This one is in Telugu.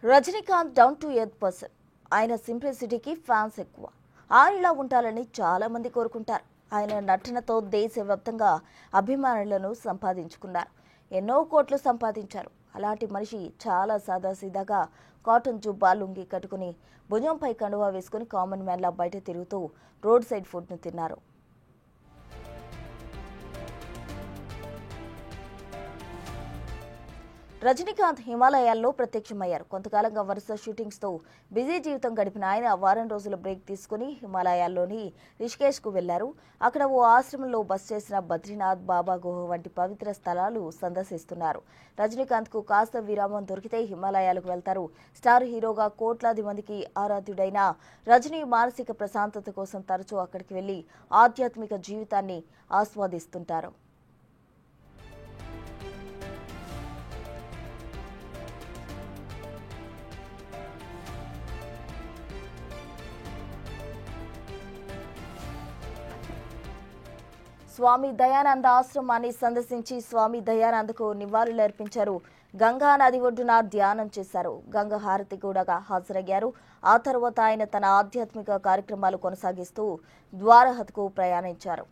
Rajinikanth down to earth person. ఆయన సింప్లిసిటీకి ఫ్యాన్స్ ఎక్కువ. ఆయనలా ఉండాలని చాలా మంది కోరుకుంటారు. ఆయన నటనతో దేశవ్యాప్తంగా అభిమానులను సంపాదించుకున్నారు. ఎన్నో కోట్లు సంపాదించారు. అలాంటి మనిషి చాలా సాదాసీదాగా కాటన్ జుబ్బా లుంగి కట్టుకుని భుజంపై కండువా వేసుకుని కామన్ మ్యాన్లా బయట తిరుగుతూ రోడ్ సైడ్ ఫుడ్ను తిన్నారు. రజనీకాంత్ హిమాలయాల్లో ప్రత్యక్షమయ్యారు. కొంతకాలంగా వరుస షూటింగ్స్తో బిజీ జీవితం గడిపిన ఆయన వారం రోజుల బ్రేక్ తీసుకుని హిమాలయాల్లోని రిషికేశ్కు వెళ్లారు. అక్కడ ఓ ఆశ్రమంలో బస చేసిన బద్రీనాథ్, బాబా గుహ వంటి పవిత్ర స్థలాలు సందర్శిస్తున్నారు. రజనీకాంత్కు కాస్త విరామం దొరికితే హిమాలయాలకు వెళ్తారు. స్టార్ హీరోగా కోట్లాది మందికి ఆరాధ్యుడైన రజనీ మానసిక ప్రశాంతత కోసం తరచూ అక్కడికి వెళ్లి ఆధ్యాత్మిక జీవితాన్ని ఆస్వాదిస్తుంటారు. స్వామి దయానంద ఆశ్రమాన్ని సందర్శించి స్వామి దయానందకు నివాళులర్పించారు. గంగా నది ఒడ్డున ధ్యానం చేశారు. గంగా హారతి కూడా హాజరయ్యారు. ఆ తర్వాత ఆయన తన ఆధ్యాత్మిక కార్యక్రమాలు కొనసాగిస్తూ ద్వారహత్కు ప్రయాణించారు.